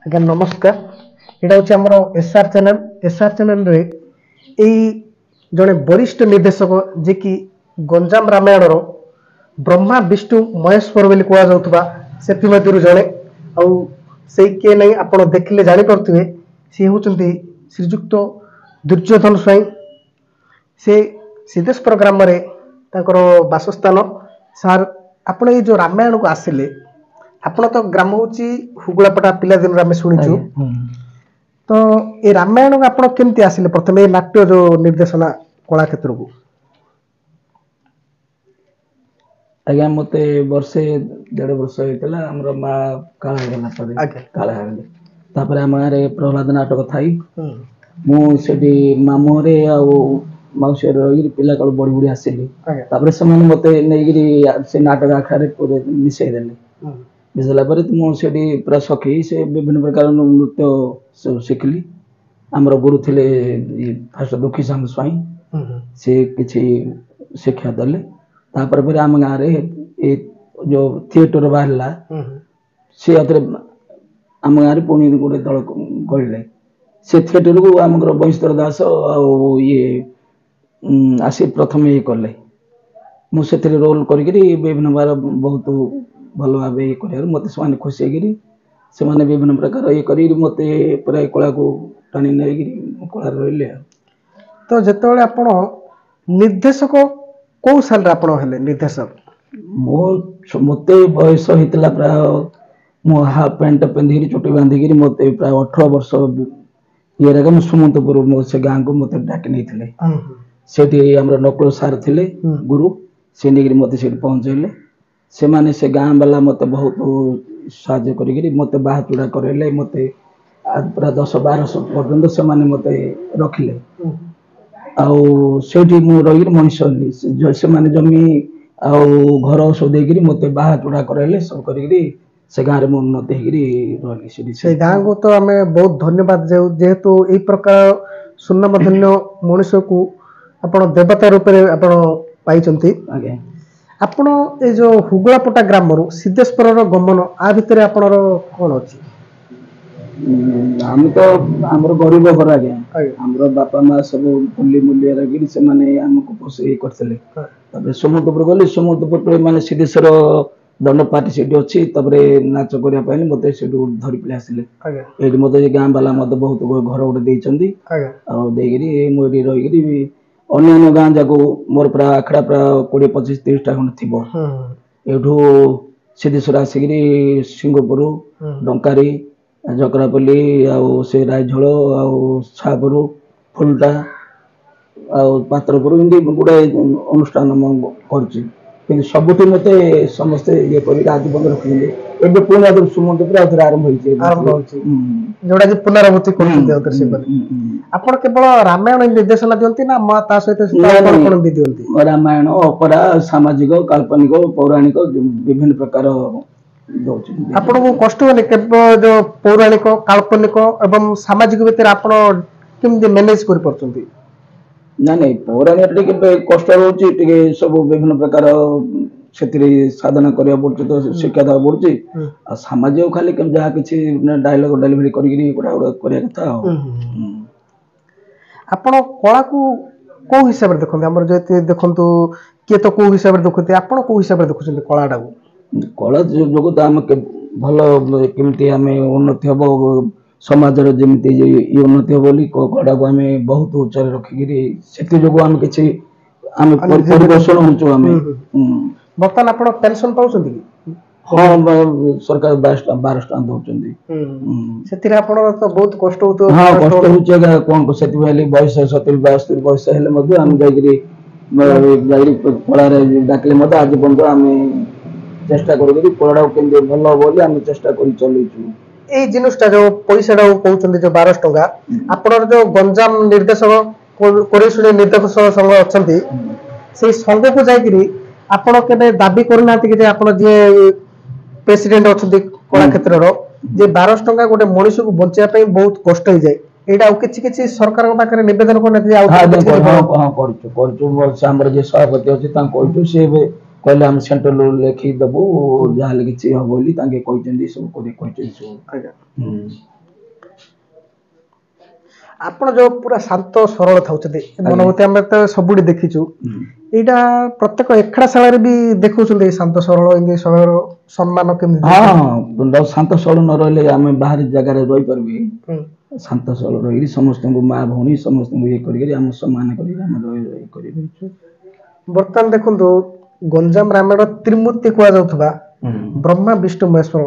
ଆଜ୍ଞା ନମସ୍କାର। ଏଇଟା ହେଉଛି ଆମର ଏସ୍ଆର୍ ଚ୍ୟାନେଲ୍। ଏସ୍ଆର୍ ଚ୍ୟାନେଲ୍ରେ ଏଇ ଜଣେ ବରିଷ୍ଠ ନିର୍ଦ୍ଦେଶକ ଯିଏକି ଗଞ୍ଜାମ ରାମାୟଣର ବ୍ରହ୍ମା ବିଷ୍ଣୁ ମହେଶ୍ୱର ବୋଲି କୁହାଯାଉଥିବା ସେଥିମଧ୍ୟରୁ ଜଣେ, ଆଉ ସେଇ କିଏ ନାହିଁ ଆପଣ ଦେଖିଲେ ଜାଣିପାରୁଥିବେ, ସେ ହେଉଛନ୍ତି ଶ୍ରୀଯୁକ୍ତ ଦୁର୍ଯ୍ୟୋଧନ ସ୍ୱାଇଁ। ସେ ସିଦ୍ଧେଶ୍ୱର ଗ୍ରାମରେ ତାଙ୍କର ବାସସ୍ଥାନ। ସାର୍, ଆପଣ ଏଇ ଯେଉଁ ରାମାୟଣକୁ ଆସିଲେ, ଆପଣ ତ ଗ୍ରାମ ହେଉଛି ହୁଗୁଳାପଟା, ପିଲାଦିନରୁ ଆମେ ଶୁଣିଛୁ। ତ ଏ ରାମାୟଣକୁ ଆପଣ କେମିତି ଆସିଲେ ପ୍ରଥମେ ଏ ନାଟ୍ୟ ଯେଉଁ ନିର୍ଦ୍ଦେଶନା କଳା କ୍ଷେତ୍ରକୁ? ଆଜ୍ଞା ମତେ ବର୍ଷେ 1.5 ବର୍ଷ ହେଇଥିଲା ଆମର ମା କାଳ ହେଇଗଲା ପରେ କାଳ ହେଇଗଲେ। ତାପରେ ଆମ ଗାଁରେ ପ୍ରହ୍ଲାଦ ନାଟକ ଥାଇ ମୁଁ ସେଠି ମାମୁଁରେ ଆଉ ମାଉସୀ ଘରେ ରହିକିରି ପିଲା କାଳୁ ବଢି ବଢି ଆସିଲି। ତାପରେ ସେମାନେ ମତେ ନେଇକିରି ସେ ନାଟକ ଆଖଡ଼ାରେ ମିଶେଇ ଦେଲେ। ମିଶାଇଲା ପରେ ମୁଁ ସେଠି ପୁରା ସଖୀ ସେ ବିଭିନ୍ନ ପ୍ରକାର ନୃତ୍ୟ ଶିଖିଲି। ଆମର ଗୁରୁ ଥିଲେ ଫାଷ୍ଟ ଦୁଃଖୀ ସାମ ସ୍ୱାଇଁ, ସେ କିଛି ଶିକ୍ଷା ଦେଲେ। ତାପରେ ପରେ ଆମ ଗାଁରେ ଏ ଯୋଉ ଥିଏଟର ବାହାରିଲା, ସେ ଆଉଥରେ ଆମ ଗାଁରେ ପୁଣି ଗୋଟେ ଦଳ ଗଢ଼ିଲେ। ସେ ଥିଏଟରକୁ ଆମର ବୈଶର ଦାସ ଆଉ ଇଏ ଆସି ପ୍ରଥମେ ଇଏ କଲେ। ମୁଁ ସେଥିରେ ରୋଲ କରିକିରି ବିଭିନ୍ନ ବାର ବହୁତ ଭଲ ଭାବେ ଇଏ କରିବାରୁ ମତେ ସେମାନେ ଖୁସି ହେଇକିରି ସେମାନେ ବିଭିନ୍ନ ପ୍ରକାର ଇଏ କରିକିରି ମତେ ପୁରା ଏ କଳାକୁ ଟାଣି ନେଇକିରି କଳାରେ ରହିଲେ ଆଉ। ତ ଯେତେବେଳେ ଆପଣ ନିର୍ଦ୍ଦେଶକ କୋଉ ସାଲରେ ଆପଣ ହେଲେ ନିର୍ଦ୍ଦେଶକ? ମତେ ବୟସ ହେଇଥିଲା ପ୍ରାୟ, ମୁଁ ହାଫ ପ୍ୟାଣ୍ଟ ପିନ୍ଧିକିରି ଚୁଟି ବାନ୍ଧିକିରି ମତେ ପ୍ରାୟ 18 ବର୍ଷ ଇଏରେ ମୁଁ ସୁମନ୍ତପୁର ସେ ଗାଁକୁ ମତେ ଡାକି ନେଇଥିଲେ। ସେଠି ଆମର ନକୁଳ ସାର୍ ଥିଲେ ଗୁରୁ, ସେ ନେଇକିରି ମତେ ସେଠି ପହଞ୍ଚେଇଲେ। ସେମାନେ ସେ ଗାଁ ବାଲା ମତେ ବହୁତ ସାହାଯ୍ୟ କରିକିରି ମତେ ବାହା ଚୁଡା କରେଇଲେ। ମତେ ପୁରା 10-12 ପର୍ଯ୍ୟନ୍ତ ସେମାନେ ମତେ ରଖିଲେ। ଆଉ ସେଇଠି ମୁଁ ରହିକିରି ମଣିଷ ହେଲି। ସେମାନେ ଜମି ଆଉ ଘର ସବୁ ଦେଇକିରି ମତେ ବାହା ଚୁଡା କରାଇଲେ, ସବୁ କରିକିରି ସେ ଗାଁରେ ମୁଁ ଉନ୍ନତି ହେଇକିରି ରହିଲି। ସେ ଗାଁକୁ ତ ଆମେ ବହୁତ ଧନ୍ୟବାଦ ଦେଉ, ଯେହେତୁ ଏଇ ପ୍ରକାର ସୁନାମଧନ୍ୟ ମଣିଷକୁ ଆପଣ ଦେବତା ରୂପରେ ଆପଣ ପାଇଛନ୍ତି। ଆଜ୍ଞା। ଆପଣ ଏ ଯୋଉ ହୁଗୁଳାପଟା ଗ୍ରାମରୁ ସିଦ୍ଧେଶ୍ୱରର ଗମନ, ଆ ଭିତରେ ଆପଣର କଣ ଅଛି? ଆମେ ତ ଆମର ଗରିବ ଘର ଆଜ୍ଞା। ଆମର ବାପା ମା ସବୁ ମୁଲି ମୁଲିଆ ଲାଗିରି ସେମାନେ ଆମକୁ ପୋଷେଇ କରିଥିଲେ। ତାପରେ ସମୁଦ୍ରପୁର ଗଲି, ସମୁଦ୍ରପୁର ମାନେ ସିଦ୍ଧେଶ୍ୱର ଦଣ୍ଡ ପାର୍ଟି ସେଠି ଅଛି। ତାପରେ ନାଚ କରିବା ପାଇଁ ମତେ ସେଠୁ ଧରି ପଳେଇ ଆସିଲେ। ଏଇଠି ମତେ ଗାଁ ବାଲା ମତେ ବହୁତ ଘର ଗୋଟେ ଦେଇଛନ୍ତି। ଆଉ ଦେଇକିରି ମୁଁ ଏଠି ରହିକିରି ଅନ୍ୟାନ୍ୟ ଗାଁ ଯାକ ମୋର ପ୍ରାୟ ଆଖଡା ପ୍ରାୟ 20-25-30ଟା ଖଣ୍ଡେ ଥିବ। ଏଇଠୁ ସିଦ୍ଧେଶ୍ୱର ଆସିକିରି ସିଂହପୁର, ଡଙ୍କାରୀ, ଜକରାପଲ୍ଲୀ, ଆଉ ସେ ରାୟଝୋଳ, ଆଉ ଛାପୁର, ଫୁଲଟା, ଆଉ ପାତ୍ରପୁର, ଏମିତି ଗୁଡାଏ ଅନୁଷ୍ଠାନ ମୁଁ କରିଛି। କିନ୍ତୁ ସବୁଠି ମତେ ସମସ୍ତେ ଇଏ କରିକି ଆଜି ପର୍ଯ୍ୟନ୍ତ ରଖିଛନ୍ତି। ଏବେ ପୁଣି ଆଉଥରେ ସୁମନ୍ତପୁର ଆଉଥରେ ଆରମ୍ଭ ହେଇଛି। ଯୋଉଟା କି ପୁନରାବୃତ୍ତି କରୁଛନ୍ତି ଆଉଥରେ ସେପରି। ଆପଣ କେବଳ ରାମାୟଣ ନିର୍ଦ୍ଦେଶନା ଦିଅନ୍ତି ନା ତା ସହିତ କଣ ବି ଦିଅନ୍ତି? ରାମାୟଣ, ଅପରା, ସାମାଜିକ, କାଳ୍ପନିକ, ପୌରାଣିକ ବିଭିନ୍ନ ପ୍ରକାର ଦଉଛନ୍ତି। ଆପଣଙ୍କୁ କଷ୍ଟ ହୁଏନି କେବଳ ଯୋଉ ପୌରାଣିକ, କାଳ୍ପନିକ ଏବଂ ସାମାଜିକ ଭିତରେ ଆପଣ କେମିତି ମ୍ୟାନେଜ କରିପାରୁଛନ୍ତି? ନାଇଁ ପୌରାଣିକ ଟିକେ କଷ୍ଟ ରହୁଛି, ଟିକେ ସବୁ ବିଭିନ୍ନ ପ୍ରକାର ସେଥିରେ ସାଧନା କରିବାକୁ ପଡୁଛି, ତ ଶିକ୍ଷା ଦେବାକୁ ପଡୁଛି। ଆଉ ସାମାଜିକ ଖାଲି ଯାହା କିଛି ଡାଇଲଗ ଡେଲିଭରି କରିକିରି ଗୋଟା କରିବା କଥା ଆଉ। ଆପଣ କଳାକୁ କୋଉ ହିସାବରେ ଦେଖନ୍ତି? ଆମର ଯେହେତୁ ଦେଖନ୍ତୁ କିଏ ତ କୋଉ ହିସାବରେ ଦେଖନ୍ତି, ଆପଣ କୋଉ ହିସାବରେ ଦେଖୁଛନ୍ତି କଳାଟାକୁ? କଳା ଯୋଗୁ ତ ଆମେ ଭଲ କେମିତି ଆମେ ଉନ୍ନତି ହବ, ସମାଜରେ ଯେମିତି ଉନ୍ନତି ହବ ବୋଲି କଳାକୁ ଆମେ ବହୁତ ଉଚ୍ଚରେ ରଖିକିରି ସେଥି ଯୋଗୁ ଆମେ କିଛି ଆମେ ପରିଦର୍ଶନ ହଉଛୁ ଆମେ। ବର୍ତ୍ତମାନ ଆପଣ ପେନସନ ପାଉଛନ୍ତି କି? ହଁ, ସରକାର 1200 ଟଙ୍କା ଦଉଛନ୍ତି। ସେଥିରେ ଆପଣଙ୍କର ତ ବହୁତ କଷ୍ଟ ହଉଥିବ। ହଁ, କଷ୍ଟ ହଉଛି ଆଜ୍ଞା। କଣ ସେଥିପାଇଁ ବୟସ 70-72 ବୟସ ହେଲେ ମଧ୍ୟ ଆମେ ଯାଇକିରି କଳାରେ ଡାକିଲେ ମଧ୍ୟ ଆଜି ପର୍ଯ୍ୟନ୍ତ ଆମେ ଚେଷ୍ଟା କରିକିରି କଳାଟାକୁ କେମିତି ଭଲ ହବ ବୋଲି ଆମେ ଚେଷ୍ଟା କରି ଚଲେଇଛୁ। ଏଇ ଜିନିଷଟା ଯୋଉ ପଇସାଟା କହୁଛନ୍ତି ଯୋଉ 1200 ଟଙ୍କା, ଆପଣର ଯୋଉ ଗଞ୍ଜାମ ନିର୍ଦ୍ଦେଶକ କୋରେଶ୍ୱରୀ ନିର୍ଦ୍ଦେଶକ ସଂଘ ଅଛନ୍ତି, ସେଇ ସଂଘକୁ ଯାଇକିରି ଆପଣ କେବେ ଦାବି କରୁନାହାନ୍ତି କି ଯେ ଆପଣ ଯିଏ ପ୍ରେସିଡେଣ୍ଟ ଅଛନ୍ତି କଳା କ୍ଷେତ୍ରର, ଯେ 1200 ଟଙ୍କା ଗୋଟେ ମଣିଷକୁ ବଞ୍ଚିବା ପାଇଁ ବହୁତ କଷ୍ଟ ହେଇଯାଏ, ଏଇଟା ଆଉ କିଛି କିଛି ସରକାରଙ୍କ ପାଖରେ ନିବେଦନ କରୁନାହାନ୍ତି? କରୁଛୁ ଆମର ଯିଏ ସଭାପତି ଅଛି ତାଙ୍କୁ କହିଛୁ, ସେ ଏବେ कहले हम सेंट्रल लेखि दबु जहाँ किसी हम बोली तांके कहते सब कहते सब ଆପଣ ଯୋଉ ପୁରା ଶାନ୍ତ ସରଳ ଥାଉଛନ୍ତି ମନୋଭୂତି ଆମେ ତ ସବୁଠି ଦେଖିଛୁ ଏଇଟା ପ୍ରତ୍ୟେକ ଏଖାଡ଼ଶାଳାରେ ବି ଦେଖୁଛନ୍ତି ଶାନ୍ତ ସରଳ ଏମିତି ସରଳ ସମ୍ମାନ କେମିତି ହଁ ଶାନ୍ତ ସରଳ ନ ରହିଲେ ଆମେ ବାହାରି ଜାଗାରେ ରହିପାରିବି ଶାନ୍ତ ସରଳ ରହିକି ସମସ୍ତଙ୍କୁ ମା ଭଉଣୀ ସମସ୍ତଙ୍କୁ ଇଏ କରିକି ଆମେ ସମ୍ମାନ କରିକି ଆମେ ଇଏ କରିବି ବର୍ତ୍ତମାନ ଦେଖନ୍ତୁ ଗଞ୍ଜାମ ରାମାୟଣ ତ୍ରିମୂର୍ତ୍ତି କୁହାଯାଉଥିବା ବ୍ରହ୍ମା ବିଷ୍ଣୁ ମହେଶ୍ୱର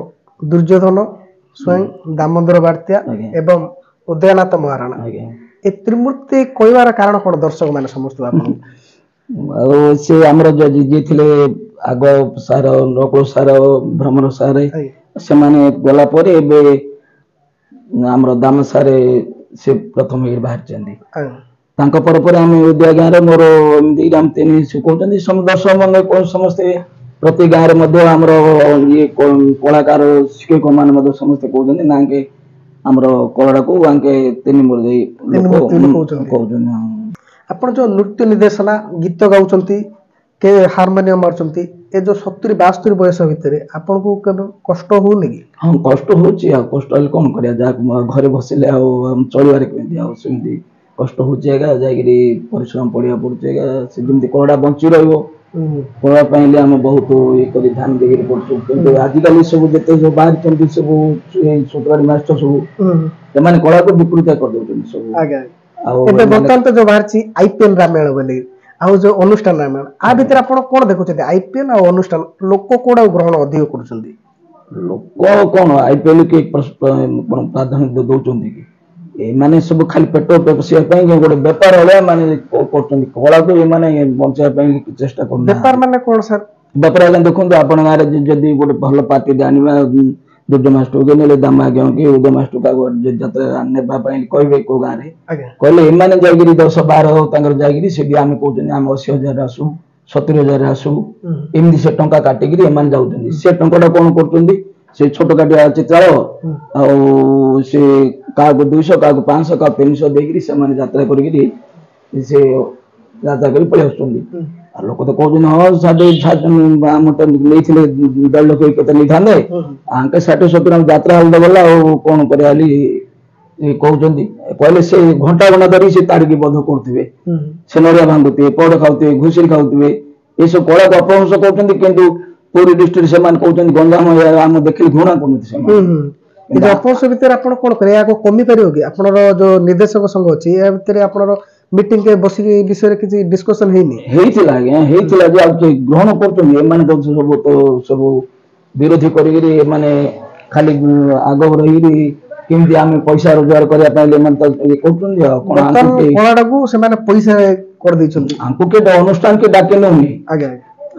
ଦୁର୍ଯ୍ୟୋଧନ ସ୍ୱୟଂ ଦାମୋଦର ବାର୍ତ୍ୟା ଏବଂ ଉଦୟନାଥ ମହାରାଣା ଏ ତ୍ରିମୂର୍ତ୍ତି କହିବାର କାରଣ କଣ ଦର୍ଶକ ମାନେ ସମସ୍ତଙ୍କୁ ଆପଣଙ୍କୁ ଆଉ ସେ ଆମର ଯିଏ ଥିଲେ ଆଗ ସାର ନକୁଳ ସାର ଭ୍ରମର ସାରେ ସେମାନେ ଗଲା ପରେ ଏବେ ଆମର ଦାମ ସାରେ ସେ ପ୍ରଥମ ବାହାରିଛନ୍ତି ତାଙ୍କ ପରେ ଆମେ ଉଦୟ ଗାଁରେ ମୋର ଏମିତି ରାମତିନି କହୁଛନ୍ତି ଦର୍ଶକ ମାନେ ସମସ୍ତେ ପ୍ରତି ଗାଁରେ ମଧ୍ୟ ଆମର ଇଏ କଳାକାର ଶିକ୍ଷକ ମାନେ ମଧ୍ୟ ସମସ୍ତେ କହୁଛନ୍ତି ନା କି ଆମର କଳାକୁ ଆଙ୍କେ ତିନି ମୂର୍ତ୍ତି କହୁଛନ୍ତି ଆପଣ ଯୋଉ ନୃତ୍ୟ ନିର୍ଦ୍ଦେଶନା ଗୀତ ଗାଉଛନ୍ତି କେ ହାରମୋନିୟମ ମାରୁଛନ୍ତି ଏ ଯୋଉ 70-72 ବୟସ ଭିତରେ ଆପଣଙ୍କୁ କେବେ କଷ୍ଟ ହଉନି କି ହଁ କଷ୍ଟ ହଉଛି ଆଉ କଷ୍ଟ ହେଲେ କଣ କରିବା ଯାହା ଘରେ ବସିଲେ ଆଉ ଚଳିବାରେ କେମିତି ଆଉ ସେମିତି କଷ୍ଟ ହଉଛି ଆଜ୍ଞା ଯାଇକିରି ପରିଶ୍ରମ ପଡିବାକୁ ପଡୁଛି ଆଜ୍ଞା ସେ ଯେମିତି କଳାଟା ବଞ୍ଚି ରହିବ କଳା ପାଇଁ ଆମେ ବହୁତ ଇଏ କରି ଧ୍ୟାନ ଦେଇକି ପଡୁଛୁ କିନ୍ତୁ ଆଜିକାଲି ସବୁ ଯେତେ ସବୁ ବାହାରିଛନ୍ତି ସବୁ ଛୋଟବାଡି ମାଷ୍ଟର ସବୁ ସେମାନେ କଳାକୁ ବିକୃତ କରିଦଉଛନ୍ତି ସବୁ ଆଉ ଏବେ ବର୍ତ୍ତମାନ ତ ଯୋଉ ବାହାରିଛି IPL ରାମାୟଣ ବୋଲି ଆଉ ଯୋଉ ଅନୁଷ୍ଠାନ ରାମାୟଣ ଆ ଭିତରେ ଆପଣ କଣ ଦେଖୁଛନ୍ତି IPL ଆଉ ଅନୁଷ୍ଠାନ ଲୋକ କୋଉଟା ଗ୍ରହଣ ଅଧିକ କରୁଛନ୍ତି ଲୋକ କଣ IPL କି ପ୍ରାଧାନ୍ୟ ଦଉଛନ୍ତି କି ଏମାନେ ସବୁ ଖାଲି ପେଟ ପୋଷିବା ପାଇଁ ଗୋଟେ ବେପାର ଭଳିଆ ମାନେ କରୁଛନ୍ତି କଳାକୁ ଏମାନେ ବଞ୍ଚେଇବା ପାଇଁ ଚେଷ୍ଟା କରୁଛନ୍ତି ବେପାର ମାନେ କଣ ସାର୍ ବେପାର ଆଜ୍ଞା ଦେଖନ୍ତୁ ଆପଣ ଗାଁରେ ଯଦି ଗୋଟେ ଭଲ ପାର୍ଟି ଆଣିବା ଦୁର୍ଜ ମାଷ୍ଟରକୁ ନେଲେ ଦାମା କି ଉଦୟ ମାଷ୍ଟର କାହାକୁ ଯାତ୍ରା ନେବା ପାଇଁ କହିବେ କୋଉ ଗାଁରେ କହିଲେ ଏମାନେ ଯାଇକିରି 10-12 ତାଙ୍କର ଯାଇକିରି ସେଠି ଆମେ କହୁଛନ୍ତି ଆମେ 80,000 ଆସୁ 70,000 ଆସୁ ଏମିତି ସେ ଟଙ୍କା କାଟିକିରି ଏମାନେ ଯାଉଛନ୍ତି ସେ ଟଙ୍କାଟା କଣ କରୁଛନ୍ତି ସେ ଛୋଟ କାଟିଆ ଚିତ୍ରାଳ ଆଉ ସେ କାହାକୁ 200 କାହାକୁ 500 କାହାକୁ 300 ଦେଇକିରି ସେମାନେ ଯାତ୍ରା କରିକିରି ସେ ଯାତ୍ରା କରି ପଳେଇ ଆସୁଛନ୍ତି ଆଉ ଲୋକ ତ କହୁଛନ୍ତି ହଁ ଆମର ତ ନେଇଥିଲେ 1.5 ଲକ୍ଷ କେତେ ନେଇଥାନ୍ତେ ଆଙ୍କେ 60-70 ଯାତ୍ରା ହଲ ଗଲା ଆଉ କଣ କରିବା ବୋଲି କହୁଛନ୍ତି କହିଲେ ସେ ଘଣ୍ଟା ଧରି ସେ ତାରିଖ ବଧ କରୁଥିବେ ସେ ନଡିଆ ଭାଙ୍ଗୁଥିବେ ପଇଡ ଖାଉଥିବେ ଘୁଷୁରି ଖାଉଥିବେ ଏସବୁ କଳାକୁ ଅପଭ୍ରଂଶ କରୁଛନ୍ତି କିନ୍ତୁ ପୁରୀ ଡିଷ୍ଟ୍ରିକ୍ଟ ସେମାନେ କହୁଛନ୍ତି ଗଞ୍ଜାମ ଆମ ଦେଖିଲେ ଘୃଣା କରୁଛନ୍ତି ସେମାନେ ଅପଭ୍ରଂଶ ଭିତରେ ଆପଣ କଣ କରିବେ ଏହାକୁ କମି ପାରିବ କି ଆପଣର ଯୋଉ ନିର୍ଦ୍ଦେଶକ ସଂଘ ଅଛି ଏହା ଭିତରେ ଆପଣର ମିଟିଂ ବସିକି ଏ ବିଷୟରେ କିଛି ଡିସ୍କସନ ହେଇଥିଲା ଆଜ୍ଞା ହେଇଥିଲା ଯେ ଆଉ ଗ୍ରହଣ କରୁଛନ୍ତି ଏମାନେ ତ ସବୁ ବିରୋଧୀ କରିକିରି ଏମାନେ ଖାଲି ଆଗ ରହିକିରି କେମିତି ଆମେ ପଇସା ରୋଜଗାର କରିବା ପାଇଁ ଏମାନେ ତ ଇଏ କରୁଛନ୍ତି ଆଉ କଳାଟାକୁ ସେମାନେ ପଇସା କରିଦେଇଛନ୍ତି ଆଙ୍କୁ କିଏ ଅନୁଷ୍ଠାନ କିଏ ଡାକି ନେଉନି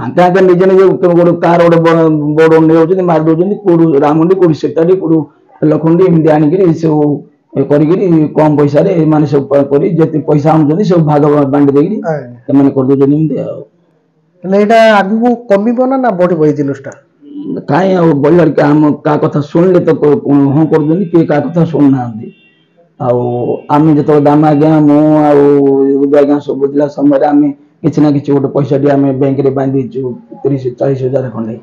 ଆଙ୍କେ ନିଜେ ନିଜେ ଗୋଟେ କାହାର ଗୋଟେ ବୋର୍ଡ ନେଇଯାଉଛନ୍ତି ମାରି ଦଉଛନ୍ତି କୋଉଠୁ ରାମୁଣ୍ଡି କୋଉଠି ସେଟାଡି କୋଉଠୁ ଲଖଣ୍ଡି ଏମିତି ଆଣିକିରି ସବୁ କରିକିରି କମ ପଇସାରେ ଏମାନେ ସବୁ କରି ଯେତେ ପଇସା ଆଣୁଛନ୍ତି ସବୁ ଭାଗ ବାଣ୍ଟି ଦେଇକିରି ଏମାନେ କରିଦଉଛନ୍ତି ଏମିତି ଆଉ ଏଇଟା ଆଗକୁ କମିବ ନା ବଢିବ ଏଇ ଜିନିଷଟା କାହିଁ ଆଉ ବଢିବାର ଆମ କାହା କଥା ଶୁଣିଲେ ତ ହଁ କରୁଛନ୍ତି କିଏ କାହା କଥା ଶୁଣୁନାହାନ୍ତି ଆଉ ଆମେ ଯେତେବେଳେ ଦାମ ଆଜ୍ଞା ମୁଁ ଆଉ ଉଦୟ ଆଜ୍ଞା ସବୁ ବୁଝିଲା ସମୟରେ ଆମେ କିଛି ନା କିଛି ଗୋଟେ ପଇସାଟି ଆମେ ବ୍ୟାଙ୍କରେ ବାନ୍ଧିଛୁ 30-40 ହଜାର ଖଣ୍ଡେ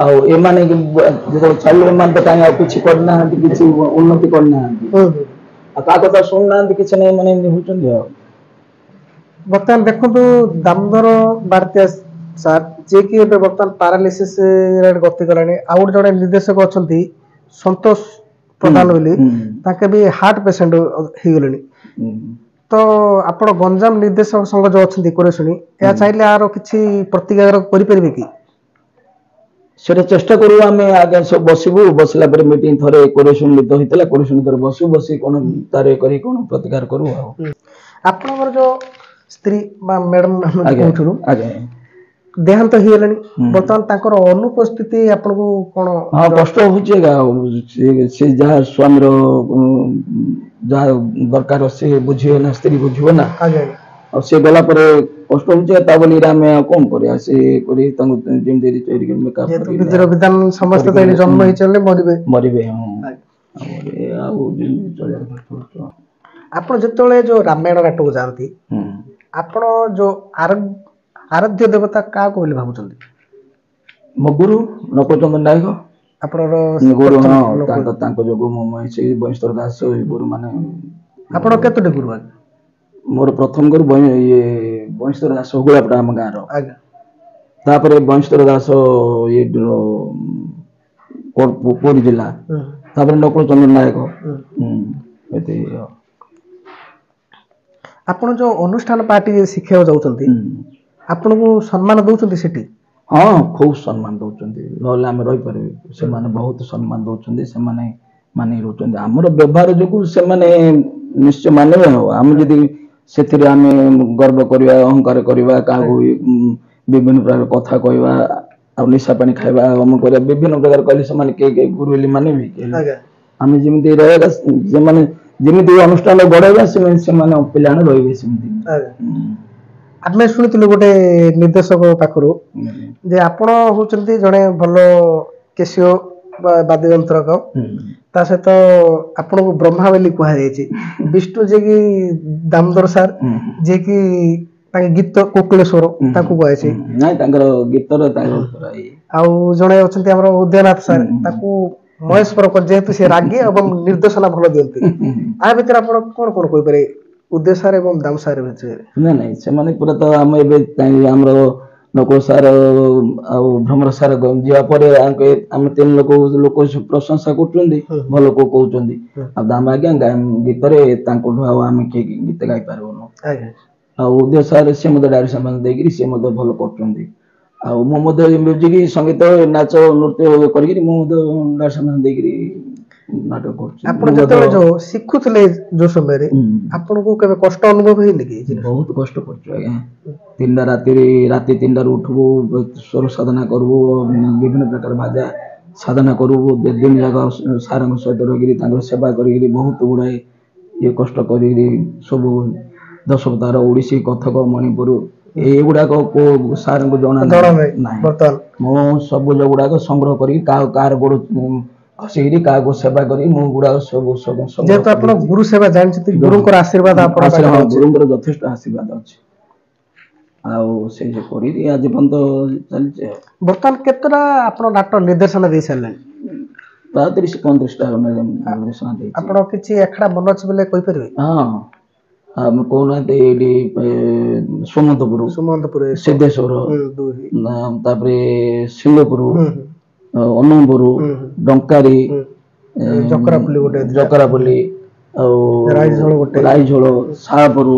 ଆଉ ଏମାନେ ଯେତେବେଳେ ଛାଡିଲେ ଏମାନେ ତ କାହିଁ ଆଉ କିଛି କରିନାହାନ୍ତି କିଛି ଉନ୍ନତି କରିନାହାନ୍ତି ଆଉ କାହା କଥା ଶୁଣୁନାହାନ୍ତି କିଛି ନାହିଁ ମାନେ ଏମିତି ହଉଛନ୍ତି ଆଉ ବର୍ତ୍ତମାନ ଦେଖନ୍ତୁ ଦାମୋଦର ବାର୍ତ୍ୟା ସାର୍ ଯିଏକି ଏବେ ବର୍ତ୍ତମାନ ପାରାଲିସିସ୍ ଗତି କଲାଣି ଆଉ ଗୋଟେ ଜଣେ ନିର୍ଦ୍ଦେଶକ ଅଛନ୍ତି ସନ୍ତୋଷ ପ୍ରଧାନ ବୋଲି ତାଙ୍କେ ବି ହାର୍ଟ ପେସେଣ୍ଟ ହେଇଗଲେଣି ତ ଆପଣ ଗଞ୍ଜାମ ନିର୍ଦ୍ଦେଶକ ସଂଘ ଯୋଉ ଅଛନ୍ତି କୋରେଶୁଣୀ ଏହା ଚାହିଁଲେ ଆର କିଛି ପ୍ରତିକାର କରିପାରିବେ କି ସେଟା ଚେଷ୍ଟା କରିବୁ ଆମେ ଆଜ୍ଞା ସବୁ ବସିବୁ ବସିଲା ପରେ ମିଟିଂ ଥରେ କୋରେଶୁଣୀ ହେଇଥିଲା କୋରେଶୁଣୀ ଥରେ ବସିବୁ ବସି କଣ ତାର କରି କଣ ପ୍ରତିକାର କରୁ ଆଉ ଆପଣଙ୍କର ଯୋଉ ସ୍ତ୍ରୀ ବା ମ୍ୟାଡାମ କହୁଥିଲୁ ଦେହାନ୍ତ ହେଇଗଲାଣି ବର୍ତ୍ତମାନ ତାଙ୍କର ଅନୁପସ୍ଥିତି ଆପଣଙ୍କୁ କଣ ହଁ କଷ୍ଟ ହଉଛି ସେ ଯାହା ସ୍ୱାମୀର ଯାହା ଦରକାର ସେ ବୁଝିବେ ନା ସ୍ତ୍ରୀ ବୁଝିବ ନା ଆଉ ସେ ଗଲା ପରେ କଷ୍ଟ ହଉଛି ତା ବୋଲି ଆମେ ଆଉ କଣ କରିବା ସେ କରି ତାଙ୍କୁ ଯେମିତି ସମସ୍ତେ ତ ଏଠି ଜନ୍ମ ହେଇଛନ୍ତି ମରିବେ ଆଉ ଆପଣ ଯେତେବେଳେ ଯୋଉ ରାମାୟଣ ନାଟକୁ ଯାଆନ୍ତି ଆପଣ ଯୋଉ ଆରାଧ୍ୟ ଦେବତା କାହାକୁ ବୋଲି ଭାବୁଛନ୍ତି? ମୋ ଗୁରୁ ନକୁଳଚନ୍ଦ୍ର ନାୟକ ଆପଣର ଗୁରୁ। ହଁ ତାଙ୍କ ଯୋଗୁଁ ମୁଁ ସେଇ ବୈଷ୍ଣବ ଦାସ ଗୁରୁ ମାନେ। ଆପଣ କେତୋଟି ଗୁରୁ? ମୋର ପ୍ରଥମ ଗୁରୁ ଇଏ ବୈଷ୍ଣବ ଦାସ ହୁଗୁଳାପଡ଼ା ଆମ ଗାଁର। ଆଜ୍ଞା। ତାପରେ ବୈଷ୍ଣବ ଦାସ ଇଏ ପୁରୀ ଜିଲ୍ଲା, ତାପରେ ନକୁଳଚନ୍ଦ୍ର ନାୟକ। ଆପଣ ଯୋଉ ଅନୁଷ୍ଠାନ ପାର୍ଟି ଶିଖିବାକୁ ଯାଉଛନ୍ତି, ଆପଣଙ୍କୁ ସମ୍ମାନ ଦଉଛନ୍ତି ସେଠି? ହଁ ଖୁବ ସମ୍ମାନ ଦଉଛନ୍ତି, ନହେଲେ ଆମେ ରହିପାରିବୁ? ସେମାନେ ବହୁତ ସମ୍ମାନ ଦଉଛନ୍ତି, ସେମାନେ ମାନି ରହୁଛନ୍ତି। ଆମର ବ୍ୟବହାର ଯୋଗୁଁ ସେମାନେ ନିଶ୍ଚୟ ମାନିବେ। ଆଉ ଆମେ ଯଦି ସେଥିରେ ଆମେ ଗର୍ବ କରିବା, ଅହଙ୍କାର କରିବା, କାହାକୁ ବିଭିନ୍ନ ପ୍ରକାର କଥା କହିବା, ଆଉ ନିଶା ପାଣି ଖାଇବା, କରିବା, ବିଭିନ୍ନ ପ୍ରକାର କହିଲେ ସେମାନେ କିଏ ଗୁରୁ ବୋଲି ମାନିବେ? ଆମେ ଯେମିତି ରହିବା, ସେମାନେ ଯେମିତି ଅନୁଷ୍ଠାନ ବଢେଇବା ସେମାନେ ପିଲାମାନେ ରହିବେ ସେମିତି। ଆମେ ଶୁଣିଥିଲୁ ଗୋଟେ ନିର୍ଦ୍ଦେଶକ ପାଖରୁ ଯେ ଆପଣ ହଉଛନ୍ତି ଜଣେ ଭଲ କେସିଓ ବା ବାଦ୍ୟଯନ୍ତ୍ରକ, ତା ସହିତ ଆପଣଙ୍କୁ ବ୍ରହ୍ମା ବୋଲି କୁହାଯାଇଛି। ବିଷ୍ଣୁ ଯିଏକି ଦାମୋଦର ସାର୍, ଯିଏକି ତାଙ୍କ ଗୀତ କୋକିଳେଶ୍ୱର ତାଙ୍କୁ କୁହାଯାଇଛି। ନାଇଁ ତାଙ୍କର ଗୀତର ଆଉ ଜଣେ ଅଛନ୍ତି ଆମର ଉଦୟନାଥ ସାର୍, ତାକୁ ମହେଶ ପରକ, ଯେହେତୁ ସେ ରାଗି ଏବଂ ନିର୍ଦ୍ଦେଶନା ଭଲ ଦିଅନ୍ତି। ଆ ଭିତରେ ଆପଣ କଣ କଣ କହିପାରିବେ ଉଦୟ ସାର୍ ଏବଂ ଦାମ ସାର୍ ଭିତରେ? ନାଇଁ ସେମାନେ ପୁରା ତ ଆମେ ଏବେ ଆମର ନକୁଳ ସାର୍ ଆଉ ଭ୍ରମର ସାର୍ ଯିବା ପରେ ଆମେ ତିନି ଲୋକ ପ୍ରଶଂସା କରୁଛନ୍ତି, ଭଲ କହୁଛନ୍ତି। ଆଉ ଦାମ ଆଜ୍ଞା ଗୀତରେ ତାଙ୍କଠୁ ଆଉ ଆମେ କିଏ ଗୀତ ଗାଇ ପାରିବୁନୁ। ଆଉ ଉଦୟ ସାର୍ ସିଏ ମତେ ଡାଇରେକ୍ସନ ଦେଇକିରି ସିଏ ମଧ୍ୟ ଭଲ କରୁଛନ୍ତି। ଆଉ ମୁଁ ମଧ୍ୟ ମ୍ୟୁଜିକ, ସଙ୍ଗୀତ, ନାଚ, ନୃତ୍ୟ କରିକିରି ମୁଁ ମଧ୍ୟ ଡାଇରେକ୍ସନ ଦେଇକିରି ନାଟକ କରୁଛି। ଆପଣ ଯେତେବେଳେ ଯୋଉ ଶିଖୁଥିଲେ ଯୋଉ ସମୟରେ ଆପଣଙ୍କୁ କେବେ କଷ୍ଟ ଅନୁଭବ ହେଇନି କି? ବହୁତ କଷ୍ଟ କରୁଛୁ ଆଜ୍ଞା। ରାତି 3ଟାରୁ ଉଠିବୁ, ସ୍ୱର ସାଧନା କରିବୁ, ବିଭିନ୍ନ ପ୍ରକାର ବାଜା ସାଧନା କରିବୁ, ଦିନ ଯାକ ସାରଙ୍କ ସହିତ ରହିକିରି ତାଙ୍କର ସେବା କରିକିରି ବହୁତ ଗୁଡ଼ାଏ ଇଏ କଷ୍ଟ କରିକିରି ସବୁ ଦଶବତାର, ଓଡ଼ିଶୀ, କଥକ, ମଣିପୁର ଏଇଗୁଡାକ କୋଉ ସାରଙ୍କୁ ଜଣା ନାହିଁ। ମୁଁ ସବୁ ଯୋଉଗୁଡାକ ସଂଗ୍ରହ କରିକି କାହାର ଗୋଡ ଖସିକିରି କାହାକୁ ସେବା କରି ମୁଁ ଗୁଡାକ ସବୁ ଯେହେତୁ ଆପଣ ଗୁରୁ ସେବା ଜାଣିଛନ୍ତି, ଗୁରୁଙ୍କର ଆଶୀର୍ବାଦ ଗୁରୁଙ୍କର ଯଥେଷ୍ଟ ଆଶୀର୍ବାଦ ଅଛି। ଆଉ ସେଇ ଯେ କରିକି ଆଜି ପର୍ଯ୍ୟନ୍ତ ଚାଲିଛି। ବର୍ତ୍ତମାନ କେତେଟା ଆପଣ ନାଟକ ନିର୍ଦ୍ଦେଶନା ଦେଇ ସାରିଲେଣି? ପ୍ରାୟ 30-35ଟା ନିର୍ଦ୍ଦେଶନା ଦେଇଛି। ଆପଣ କିଛି ଏଖାଡା ମନ ଅଛି ବୋଲେ କହିପାରିବେ? ହଁ, ଆମେ କହୁନାହାନ୍ତି ଏଇଠି ସୁମନ୍ତପୁର, ସିଦ୍ଧେଶ୍ୱର, ତାପରେ ସିଂହପୁର, ଅନମପୁର, ଡଙ୍କାରୀ, ଜକରାପଲ୍ଲୀ, ଆଉ ରାଇଝୋଳ, ଶାହପୁର,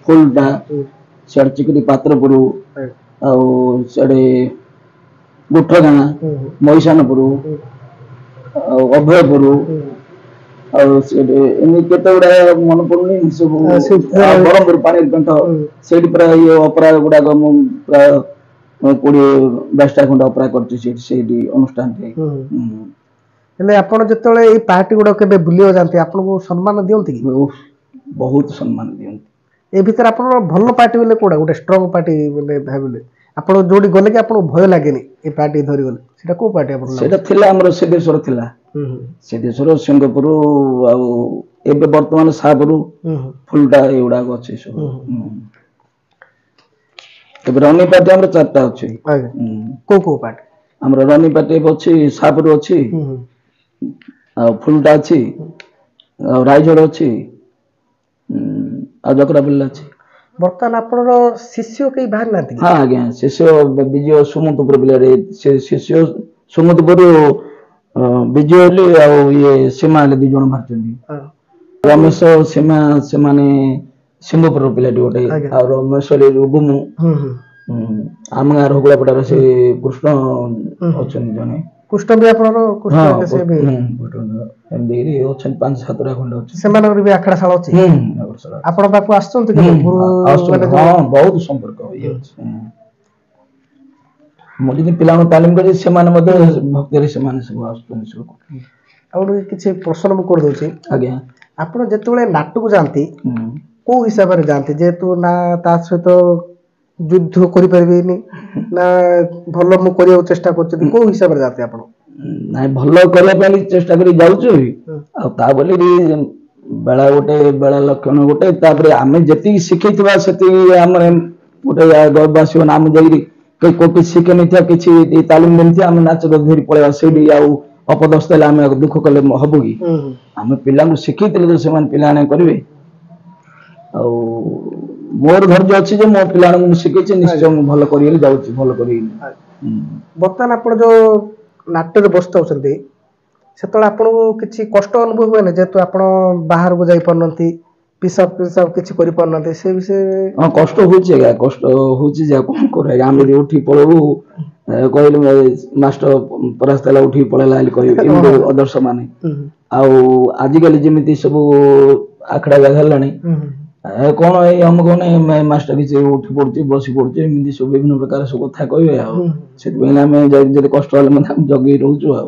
ଫୁଲଟା, ସିଆଡେ ଚିକିଟି ପାତ୍ରପୁର, ଆଉ ସିଆଡେ ଗୁଠଗାଁ, ମହିଷାନପୁର, ଆଉ ଅଭୟପୁର, ଆଉ ସେଠି ଏମିତି କେତେ ଗୁଡାଏ ମନେ ପଡୁନି ସବୁ। ବ୍ରହ୍ମପୁର ପାଣିକଣ୍ଠ, ସେଇଠି ପ୍ରାୟ ଇଏ ଅପେରା ଗୁଡାକ ମୁଁ ପ୍ରାୟ 20-22ଟା ଖଣ୍ଡେ ଅପେରା କରିଛି ସେଇଠି ଅନୁଷ୍ଠାନରେ। ହେଲେ ଆପଣ ଯେତେବେଳେ ଏଇ ପାର୍ଟି ଗୁଡାକ କେବେ ବୁଲିବାକୁ ଯାଆନ୍ତି, ଆପଣଙ୍କୁ ସମ୍ମାନ ଦିଅନ୍ତି କି? ବହୁତ ସମ୍ମାନ ଦିଅନ୍ତି। ଏ ଭିତରେ ଆପଣଙ୍କର ଭଲ ପାର୍ଟି ବୋଲେ କୋଉଟା, ଗୋଟେ ଷ୍ଟ୍ରଙ୍ଗ ପାର୍ଟି ବୋଲେ ଭାବିଲେ ଆପଣ ଯୋଉଠି ଗଲେ କି ଆପଣଙ୍କୁ ଭୟ ଲାଗେନି ଏ ପାର୍ଟି ଧରିଗଲେ, ସେଟା କୋଉ ପାର୍ଟି? ସେଇଟା ଥିଲା ଆମର ସିଦ୍ଧେଶ୍ୱର ଥିଲା। ସିଦ୍ଧେଶ୍ୱର, ସିଂହପୁର, ଆଉ ଏବେ ବର୍ତ୍ତମାନ ଶାହପୁର, ଫୁଲଟା ଏଗୁଡାକ ଅଛି ସବୁ। ଏବେ ରନିଂ ପାର୍ଟି ଆମର 4ଟା ଅଛି। କୋଉ କୋଉ ପାର୍ଟି? ଆମର ରନିଂ ପାର୍ଟି ଏବେ ଅଛି, ଶାହପୁର ଅଛି, ଆଉ ଫୁଲଟା ଅଛି, ଆଉ ରାଇଝୋଳ ଅଛି, ଆଉ ଜକରାପଲ୍ଲୀ ଅଛି। ବର୍ତ୍ତମାନ ଆପଣର ଶିଷ୍ୟ କେହି ବାହାରି ନାହାନ୍ତି? ହଁ ଆଜ୍ଞା, ଶିଷ୍ୟ ବିଜୟ ସୁମନ୍ତପୁର ପିଲାରେ ଶିଷ୍ୟ ସୁମନ୍ତପୁର ବିଜୟ ହେଲେ ଆଉ ଇଏ ସୀମା ହେଲେ 2 ଜଣ ବାହାରିଛନ୍ତି। ରମେଶ, ସୀମା ସେମାନେ ସିଂହପୁର ପିଲାଟି ଗୋଟେ, ଆଉ ରମେଶ ଗୁମୁ ଆମ ଗାଁ ହୁଗୁଳାପଡାର ସେ କୃଷ୍ଣ ଅଛନ୍ତି ଜଣେ। କୃଷ୍ଣ ବି ଆପଣଙ୍କର ଅଛନ୍ତି 5-7ଟା ଖଣ୍ଡେ ଅଛି। ସେମାନଙ୍କର ବି ଆଖଡା ଶାଳ ଅଛି। ଆପଣ ପାଖକୁ ଆସୁଛନ୍ତି? ହଁ, ବହୁତ ସମ୍ପର୍କ ଇଏ ଅଛି। ମୁଁ ଯଦି ପିଲାଙ୍କୁ ତାଲିମ କରି ସେମାନେ ମଧ୍ୟ ଭକ୍ତିରେ ସେମାନେ ସବୁ ଆସୁଛନ୍ତି ସବୁ। ଆଉ ଗୋଟେ କିଛି ପ୍ରଶ୍ନ ମୁଁ କରିଦଉଛି। ଆଜ୍ଞା, ଆପଣ ଯେତେବେଳେ ନାଟକୁ ଯାଆନ୍ତି କୋଉ ହିସାବରେ ଯାଆନ୍ତି? ଯେହେତୁ ନା ତା ସହିତ ଯୁଦ୍ଧ କରିପାରିବେନି, ନା ଭଲ ମୁଁ କରିବାକୁ ଚେଷ୍ଟା କରୁଛନ୍ତି, କୋଉ ହିସାବରେ ଯାଆନ୍ତି ଆପଣ? ନାଇଁ, ଭଲ କରିବା ପାଇଁ ଚେଷ୍ଟା କରି ଯାଉଛୁ, ଆଉ ତା ବୋଲି ବେଳା ଗୋଟେ, ବେଳା ଲକ୍ଷଣ ଗୋଟେ, ତାପରେ ଆମେ ଯେତିକି ଶିଖେଇଥିବା ସେତିକି ଆମର ଗୋଟେ गर्व आसो ना आम जाइए କିଛି ଶିଖେ ନଥିବା କିଛି ତାଲିମ ଦେନଥିବା ଆମେ ନାଚ ଧରି ପଳେଇବା ସେଇଠି ଆଉ ଅପଦସ୍ତ ହେଲେ ଆମେ ଦୁଃଖ କଲେ ହବ କି ଆମେ ପିଲାଙ୍କୁ ଶିଖେଇଥିଲେ ଯେ ସେମାନେ ପିଲାମାନେ କରିବେ ଆଉ ମୋର ଧୈର୍ଯ୍ୟ ଅଛି ଯେ ମୋ ପିଲାମାନଙ୍କୁ ମୁଁ ଶିଖେଇଛି ନିଶ୍ଚୟ ମୁଁ ଭଲ କରିକି ଯାଉଛି ଭଲ କରିକି ବର୍ତ୍ତମାନ ଆପଣ ଯୋଉ ନାଟ୍ୟରେ ବ୍ୟସ୍ତ ଅଛନ୍ତି ସେତେବେଳେ ଆପଣଙ୍କୁ କିଛି କଷ୍ଟ ଅନୁଭବ ହୁଏନି ଯେହେତୁ ଆପଣ ବାହାରକୁ ଯାଇପାରୁନାହାନ୍ତି ପିସାବ କିଛି କରିପାରୁନାହାନ୍ତି ସେ ବିଷୟରେ ହଁ କଷ୍ଟ ହଉଛି ଆଜ୍ଞା କଷ୍ଟ ହଉଛି ଯେ କଣ କରିବା ଆମେ ଯଦି ଉଠି ପଳେଇବୁ କହିଲେ ମାଷ୍ଟର ପରାସ୍ତ ହେଲା ଉଠିକି ପଳେଇଲା ବୋଲି କହିବେ ଏମିତି ଅଦର୍ଶ ମାନେ ଆଉ ଆଜିକାଲି ଯେମିତି ସବୁ ଆଖଡା ହେଲାଣି କଣ ଏଇ ଅମୁକ ମାଷ୍ଟର କିଛି ଉଠି ପଡୁଛି ବସି ପଡୁଛି ଏମିତି ସବୁ ବିଭିନ୍ନ ପ୍ରକାର ସବୁ କଥା କହିବେ ଆଉ ସେଥିପାଇଁ ଆମେ ଯଦି କଷ୍ଟ ହେଲେ ମଧ୍ୟ ଆମେ ଜଗିକି ରହୁଛୁ ଆଉ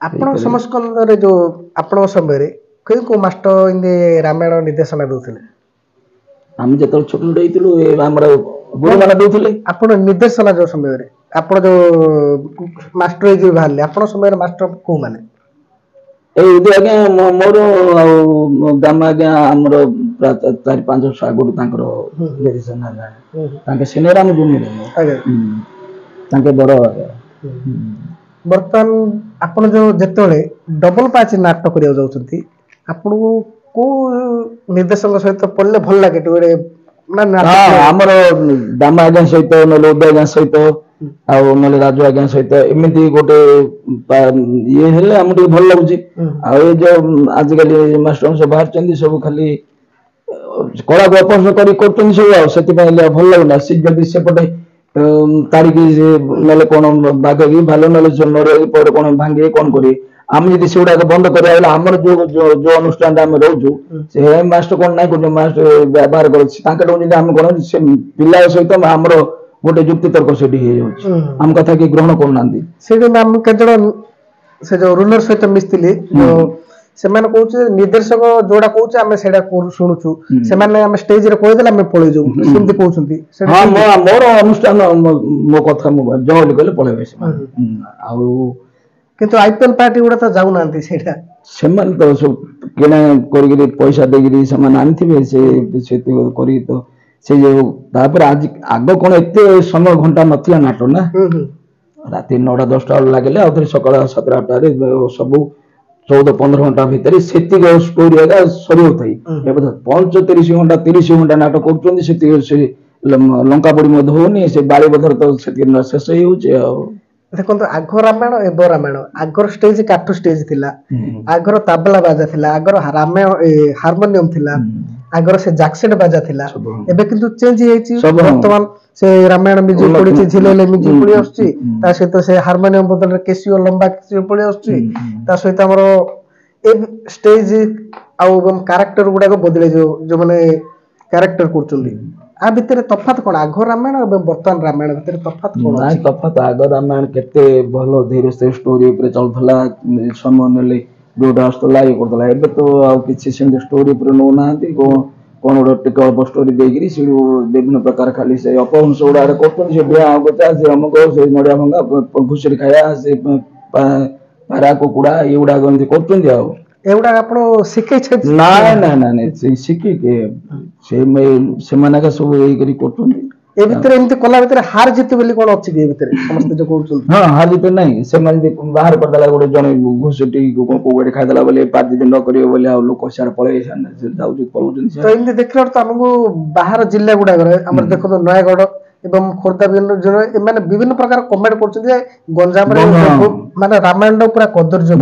ଆପଣ ସମସ୍କନ୍ଦରେ ଯୋଉ ଆପଣଙ୍କ ସମୟରେ କେଉଁ କୋଉ ମାଷ୍ଟର ଏମିତି ରାମାୟଣ ନିର୍ଦ୍ଦେଶନା ଦଉଥିଲେ ଆମେ ଯେତେବେଳେ ଛୋଟ ଛୋଟ ହେଇଥିଲୁ ଆମର ଗୁରୁମାନେ ଦଉଥିଲେ ଆପଣ ନିର୍ଦ୍ଦେଶନା ଯୋଉ ସମୟରେ ଆପଣ ଯୋଉ ମାଷ୍ଟର ହେଇକି ବାହାରିଲେ ଆପଣ ସମୟରେ ମାଷ୍ଟର କୋଉମାନେ ଏଇ ଆଜ୍ଞା ମୋର ଆଉ ଦାମ ଆଜ୍ଞା ଆମର ପ୍ରାୟ 4-5 ବର୍ଷ ଆଗରୁ ତାଙ୍କର ତାଙ୍କ ସିନିୟର ଆମ ଜୁନିୟର ତାଙ୍କେ ବଡ ବର୍ତ୍ତମାନ ଆପଣ ଯୋଉ ଯେତେବେଳେ ଡବଲ ପାଚ ନାଟକ କରିବାକୁ ଯାଉଛନ୍ତି ଆପଣଙ୍କୁ କୋଉ ନିର୍ଦ୍ଦେଶକ ସହିତ ପଢିଲେ ଭଲ ଲାଗେ ଗୋଟେ ଆମର ଦାମ ଆଜ୍ଞା ସହିତ ନହେଲେ ଉଦୟ ଆଜ୍ଞା ସହିତ ଆଉ ନହେଲେ ରାଜୁ ଆଜ୍ଞା ସହିତ ଏମିତି ଗୋଟେ ଇଏ ହେଲେ ଆମକୁ ଟିକେ ଭଲ ଲାଗୁଛି ଆଉ ଏଇ ଯୋଉ ଆଜିକାଲି ମାଷ୍ଟର ସବୁ ବାହାରିଛନ୍ତି ସବୁ ଖାଲି କଳାକୁ ଅପହରଣ କରି କରୁଛନ୍ତି ସବୁ ଆଉ ସେଥିପାଇଁ ଭଲ ଲାଗୁନି ଯଦି ସେପଟେ ତାରିଖ ନହେଲେ କଣ ବାଗେଇକି ଭଲ ନହେଲେ ନଡିଆ ପରେ କଣ ଭାଙ୍ଗିକି କଣ କରିବେ ଆମେ ଯଦି ସେଗୁଡାକ ବନ୍ଦ କରିବା ହେଲେ ଆମର ଯୋଉ ଅନୁଷ୍ଠାନରେ ଆମେ ରହୁଛୁ ସେ ମାଷ୍ଟର କଣ ନାଇଁ କରୁଛନ୍ତି ମାଷ୍ଟର ବ୍ୟବହାର କରୁଛି ତାଙ୍କଠୁ ଯଦି ଆମେ କଣ ସେ ପିଲା ସହିତ ଆମର ଗୋଟେ ଯୁକ୍ତି ତର୍କ ସେଠି ହେଇଯାଉଛି ଆମ କଥା କିଏ ଗ୍ରହଣ କରୁନାହାନ୍ତି ସେଇଠି ମୁଁ କେତେ ଜଣ ସେ ଯୋଉ ରୁଲର ସହିତ ମିଶିଥିଲି ସେମାନେ କହୁଛେ ନିର୍ଦ୍ଦେଶକ ଯୋଉଟା କହୁଛେ ଆମେ ସେଇଟା ଶୁଣୁଛୁ ସେମାନେ ଆମେ ଷ୍ଟେଜରେ କହିଦେଲେ ଆମେ ପଳେଇ ଯାଉ ସେମିତି କହୁଛନ୍ତି ମୋର ଅନୁଷ୍ଠାନ ମୋ କଥା ମୁଁ ଜଙ୍ଗଲି କହିଲେ ପଳେଇବେ ଆଉ କିନ୍ତୁ ଆଇପିଏଲ ପାର୍ଟି ଗୁଡା ତ ଯାଉନାହାନ୍ତି ସେଇଟା ସେମାନେ ତ ସବୁ କିଣା କରିକିରି ପଇସା ଦେଇକିରି ସେମାନେ ଆଣିଥିବେ ସେ କରିକି ତ ସେ ଯୋଉ ତାପରେ ଆଗ କଣ ଏତେ ସମୟ ଘଣ୍ଟା ନଥିଲା ନାଟକ ନା ରାତି 9-10ଟା ବେଳ ଲାଗିଲେ ଆଉ ଥରେ ସକାଳ 7-8ଟାରେ ସବୁ 14-15 ଘଣ୍ଟା ଭିତରେ ସେତିକି ଷ୍ଟୋରି ସରିଯାଉଥାଏ ଏବେ 35-30 ଘଣ୍ଟା ନାଟକ କରୁଛନ୍ତି ସେତିକି ଲଙ୍କା ପୋଡି ମଧ୍ୟ ହଉନି ସେ ବାଳିବଧର ତ ସେତିକି ଶେଷ ହେଇଯାଉଛି ଆଉ ଦେଖନ୍ତୁ ଆଗ ରାମାୟଣ ଏବେ ରାମାୟଣ ଆଗର ଷ୍ଟେଜ କାଠ ଷ୍ଟେଜ ଥିଲା ଆଗର ତାବଲା ବାଜା ଥିଲା ଆଗର ରାମାୟଣ ହାରମୋନିୟମ ଥିଲା ଆଗର ସେ ଜାକସେଟ ବାଜା ଥିଲା ଏବେ କିନ୍ତୁ ଚେଞ୍ଜ ହେଇଯାଇଛି ବର୍ତ୍ତମାନ ସେ ରାମାୟଣ ମ୍ୟୁଜିକ ପଡିଛି ଝିଲେଇଲେ ମ୍ୟୁଜିକ ପଡି ଆସୁଛି ତା ସହିତ ସେ ହାରମୋନିୟମ ବଦଳରେ କେସିଓ ଲମ୍ବା କେସିଓ ପଡି ଆସୁଛି ତା ସହିତ ଆମର ଏ ଷ୍ଟେଜ ଆଉ କ୍ୟାରେକ୍ଟର ଗୁଡାକ ବଦଳେଇ ଯୋଉମାନେ କ୍ୟାରେକ୍ଟର କରୁଛନ୍ତି ଆ ଭିତରେ ତଫାତ କଣ ଆଗ ରାମାୟଣ ଏବଂ ବର୍ତ୍ତମାନ ରାମାୟଣ ଭିତରେ ତଫାତ କଣ ଅଛି ତଫାତ ଆଗ ରାମାୟଣ କେତେ ଭଲ ଧୀରେ ସେ ଷ୍ଟୋରି ଉପରେ ଚାଲୁଥିଲା ସମୟ ନେଲେ ଯୋଉଟା ଆସୁଥିଲା ଇଏ କରୁଥିଲା ଏବେ ତ ଆଉ କିଛି ସେମିତି ଷ୍ଟୋରି ଉପରେ ନଉନାହାନ୍ତି କଣ ଗୋଟେ ଟିକେ ଅଳ୍ପ ଷ୍ଟୋରି ଦେଇକିରି ସେଠୁ ବିଭିନ୍ନ ପ୍ରକାର ଖାଲି ସେ ଅପହଂସ ଗୁଡା କରୁଛନ୍ତି ସେ ସେ ଅମୁକ ସେ ନଡିଆ ଭଙ୍ଗା ଘୁଷୁରୀ ଖାଇବା ସେ ପାରା କୁକୁଡା ଏଇଗୁଡାକ ଏମିତି କରୁଛନ୍ତି ଆଉ ଏଗୁଡା ଆପଣ ଶିଖେଇଛନ୍ତି ନାଇଁ ଶିଖିକି ସେମାନେ ସବୁ ଏଇ କରି କରୁଛନ୍ତି ଏ ଭିତରେ ଏମିତି କଲା ଭିତରେ ହାର ଜିତ ବୋଲି କଣ ଅଛି କି ଏ ଭିତରେ ସମସ୍ତେ ଯୋଉ କହୁଛନ୍ତି ହାର ଜିତ ନାହିଁ ସେମାନେ ବାହାର କରିଦେଲା ଗୋଟେ ଜଣେ ଘୁଷୁରୀ କୋଉଠି ଖାଇଦେଲା ବୋଲି ପାଟି ନ କରିବେ ବୋଲି ଆଉ ଲୋକ ସିଆଡେ ପଳେଇ ଯାଉଛି ପଳଉଛନ୍ତି ତ ଏମିତି ଦେଖିଲା ତ ଆମକୁ ବାହାର ଜିଲ୍ଲା ଗୁଡାକରେ ଆମର ଦେଖନ୍ତୁ ନୟାଗଡ ଏବଂ ଖୋର୍ଦ୍ଧା ଏମାନେ ବିଭିନ୍ନ ପ୍ରକାର କମେଣ୍ଟ କରୁଛନ୍ତି ଯେ ଗଞ୍ଜାମରେ ମାନେ ରାମାୟଣ ପୁରା କଦର୍ଯ୍ୟ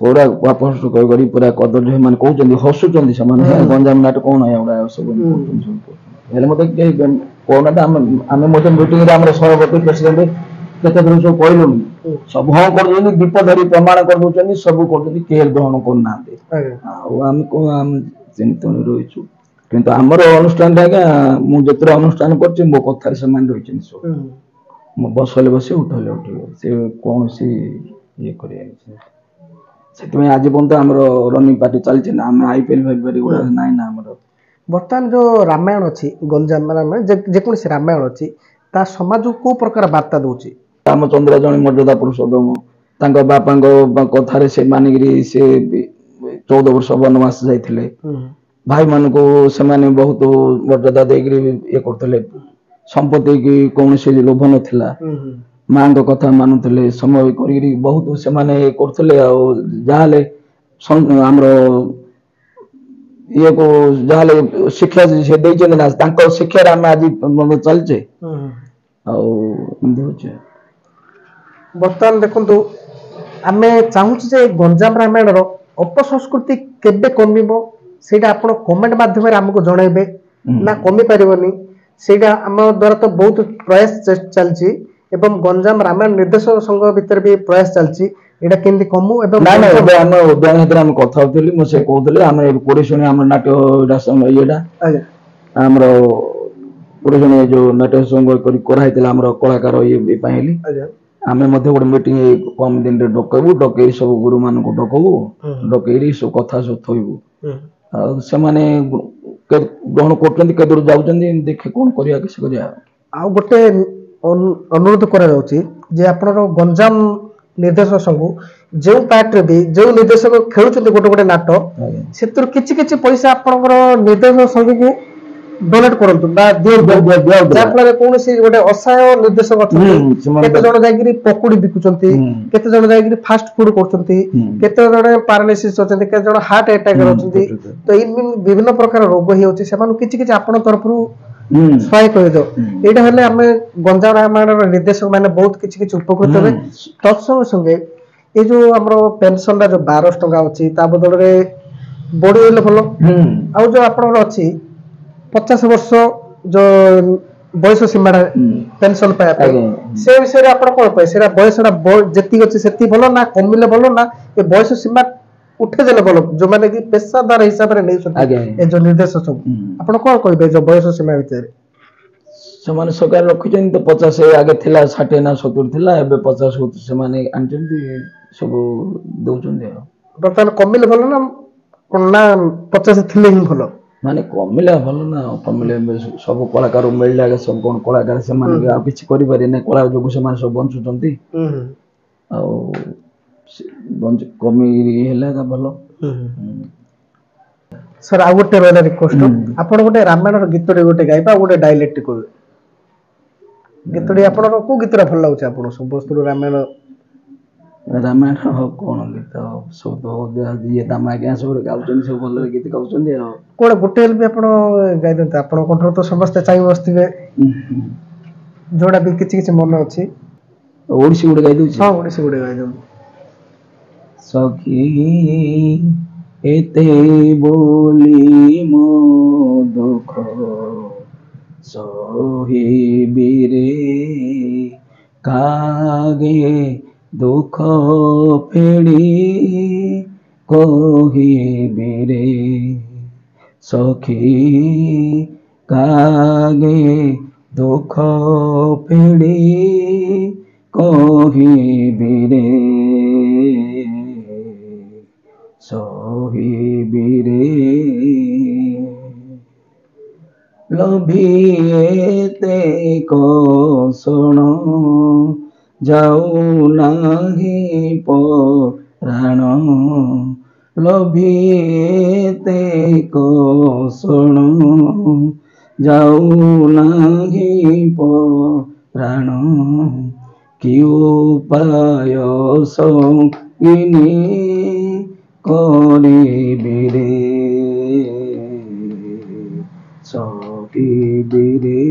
ପୁରା ପୁରା କଦର୍ଯ୍ୟ ସେମାନେ କହୁଛନ୍ତି ହସୁଛନ୍ତି ସେମାନେ ଗଞ୍ଜାମ ନାଟ କଣ ଏଗୁଡା ସବୁ ହେଲେ ମତେ କହୁନାହାନ୍ତି ଆମେ ମଧ୍ୟ ମିଟିଂରେ ଆମର ସଭାପତି ପ୍ରେସିଡେଣ୍ଟ କେତେ ଦିନ ସବୁ କହିଲୁନି ସବୁ ହଁ କରୁଛନ୍ତି ଦୀପ ଧରି ପ୍ରମାଣ କରିଦଉଛନ୍ତି ସବୁ କରୁଛନ୍ତି କେହି ଗ୍ରହଣ କରୁନାହାନ୍ତି ଆଉ ଆମେ କଣ ଆମେ ଚିନ୍ତନ ରହିଛୁ କିନ୍ତୁ ଆମର ଅନୁଷ୍ଠାନରେ ଆଜ୍ଞା ମୁଁ ଯେତେବେଳେ ଅନୁଷ୍ଠାନ କରୁଛି ମୋ କଥାରେ ସେମାନେ ରହିଛନ୍ତି ସବୁ ମୁଁ ବସଲେ ବସି ଉଠେଇଲେ ଉଠିବ ସେ କୌଣସି ଇଏ କରିବା ସେଥିପାଇଁ ଆଜି ପର୍ଯ୍ୟନ୍ତ ଆମର ରନିଂ ପାର୍ଟି ଚାଲିଛି ନା ଆମେ ଆଇପିଏଲ ଗୁଡା ନାହିଁ ନା ଆମର ବର୍ତ୍ତମାନ ଯୋଉ ରାମାୟଣ ଅଛି ଗଞ୍ଜାମ ଯେକୌଣସି ରାମାୟଣ ଅଛି ତା ସମାଜକୁ କୋଉ ପ୍ରକାର ବାର୍ତ୍ତା ଦଉଛି ରାମଚନ୍ଦ୍ର ଜଣେ ମର୍ଯ୍ୟାଦା ପୁରୁଷୋତ୍ତମ ତାଙ୍କ ବାପାଙ୍କ କଥାରେ ସେ ମାନିକିରି ସେ 14 ବର୍ଷ ବନବାସ ଯାଇଥିଲେ भाई मान को से बहुत मर्यादा देकर ये करते संपत्ति की कौन से लोभ नथिला माँ को कथा मानुले समय कर बहुत से करते जहाँले आमर ये को जहाँले शिक्षा से देते ना शिक्षार आम आज चलचे बर्तमान देखु आम चाहूँ जे गंजाम रामायण अपसंस्कृति केबे कमिबो सेटा आपण कमेंट माध्यम आमको जनइबे ना कमी पारिबनी सेटा आम द्वारा तो बहुत प्रयास चलची एवं गंजाम रामायण निर्देशक संघ भीतर भी प्रयास चलची एटा केंदी कमु एवं ना ना एबे हम उद्यान भीतर हम कथा होतली म से कहतले हम कोडिशनी हम नाट्य रासम येडा हमर कोडिशनी जो नाट्य संघ करी करा हितला हमर कलाकार ये पाइली आमे मध्ये गोटे मीटिंग कम दिन रे डकबू डकई सब गुरु मान को डकबू डकई सब कथा सब थइबू से माने ग्रहण करछन्ती के दूर जाउछन्ती देखे कोन करिया किस करिया आ गोटे अनुरोध करा जाउची जे आपनरो गंजाम निर्देशक संघ जो पार्ट रे भी जो निर्देशक खेलुछन्ती गोटे गोटे नाटक सेतुर किछि किछि पैसा आपनरो निर्देशक संघ को डोनेट करंतु बा दियो जाफले कोनसी गोटे असहाय निर्देशक अछन्ती केते जण जागिरी पकुड़ी बिकुचन्ती केते जण जागिरी फास्ट फूड करचन्ती केते जण पैरालिसिस अछन्ती केते जण हार्ट अटैक अछन्ती तो इ विभिन्न प्रकार रोग हि होछि सेमान किछि किछि आपन तरफरु सहाय कर दो एटा हले हमें गंजाम रामायण निर्देशक माने बहुत किछि किछि उपकृत हेबे तत्संग संगे ए जो हमरो पेंशन जो 1200 टका अछि ता बदल रे बडी हेले भलो आ जो आपन अछि 50 वर्ष जो बयस सीमा पेंशन पाया से विषय रे आपण कोन पय सेरा बयसडा जति अछि सेति भलो ना कमिले भलो ना ए बयस सीमा उठे देले भलो जो माने कि पेशादार हिसाब रे नै सके ए जो निर्देशक सब आपण कोन कहबे जो बयस सीमा भीतर से माने सरकार रखिजन तो 50 आगे थिला 60 ना 70 थिला एबे 50 से माने आनजंदी सब दउचन दे बर्तमान कमिले भलो ना 50 थिले ही भलो माने कमिला भलो ना कमिले सब कलाकार मिलला सब कोन कलाकार से माने आ किछ करि पारे ना कला जो से माने सब बंचुचंती आ बंच कमी हेला का भलो सर आ गोटे रहला रिक्वेस्ट आपण गोटे रामायण गीतडे गोटे गाइबा गोटे डायलेक्ट कहबे गीतडे आपण को गीतरा भल लागछ आपण सब वस्तु रामायण रामायण कोन गीत सब तो ये दामा के सब गाउचन सब भल गीत गाउचन दे कोन गोटे भी आपण गाइ दंत आपण कंट्रोल तो समस्त चाहि बसथिबे जोडा भी किछि किछि मन अछि ओडिसी गुडे गाइ दउ हां ओडिसी गुडे गाइ दउ सखी एते बोली मो दुख सोही बिरे कागे दुख फेड़ी कोही बिरे सखी कागे दुख फेड़ी कोही बिरे सोही बिरे लोभिएते को सुनो जाऊ नाही प्राण लोभिएते को सुनो जाऊ नाही प्राण कि उपाय संगिनी करिबिरे सकिबिरे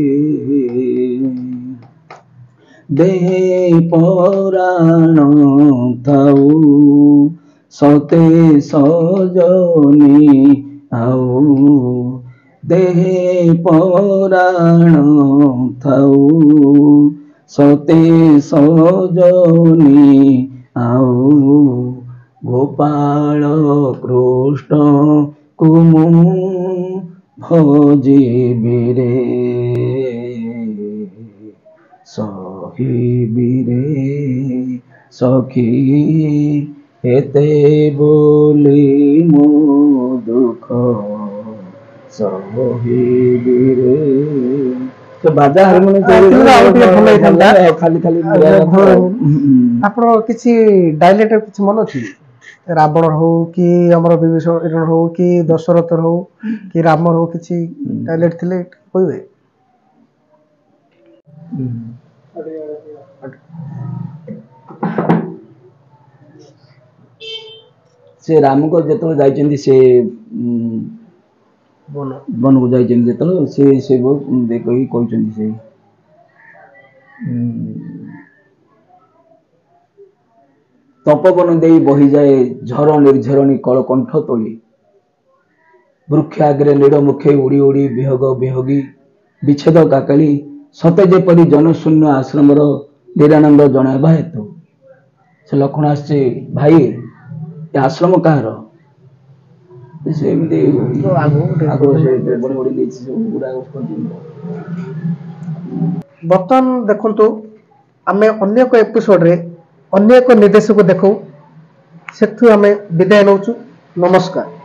दे पराण थाऊ सते सजनी आऊ देहे पराण थाऊ सते सजनी आऊ गोपाल कृष्ण कुमु भजिबिरे सहिबिरे सखी एते बोली मो दुख सहिबिरे तो बाजा हारमोनियम खाली खाली आपण किछि डायलेक्ट किछि मन अछि ରାବଣ ହଉ କି ଆମର ବିଭୀଷଣ ହଉ କି ଦଶରଥ ହଉ କି ରାମର ହଉ କିଛି ଟାର୍ଗେଟ ଥିଲେ କହିବେ? ସେ ରାମଙ୍କ ଯେତେବେଳେ ଯାଇଛନ୍ତି ସେ ବନକୁ ଯାଇଛନ୍ତି ଯେତେବେଳେ ସେ କହି କହିଛନ୍ତି ସେ ତପବନ ଦେଇ ବହିଯାଏ ଝର ନିର୍ଝରଣୀ କଳକଣ୍ଠ ତୋଳି ବୃକ୍ଷ ଆଗରେ ନୀଡ଼ ମୁଖେ ଉଡ଼ି ଉଡ଼ି ବିହଗ ବିହଗୀ ବିଚ୍ଛେଦ କାକଳି ସତେ ଯେପରି ଜନଶୂନ୍ୟ ଆଶ୍ରମର ନିରାନନ୍ଦ ଜଣାଇବା ହେତୁ। ସେ ଲକ୍ଷ୍ମଣ ଆସିଛି ଭାଇ ଏ ଆଶ୍ରମ କାହାର? ସେ ଏମିତି ବର୍ତ୍ତମାନ ଦେଖନ୍ତୁ ଆମେ ଅନ୍ୟ ଏକ ଏପିସୋଡରେ ଅନ୍ୟ ଏକ ନିର୍ଦ୍ଦେଶକୁ ଦେଖୁ, ସେଠୁ ଆମେ ବିଦାୟ ନେଉଛୁ। ନମସ୍କାର।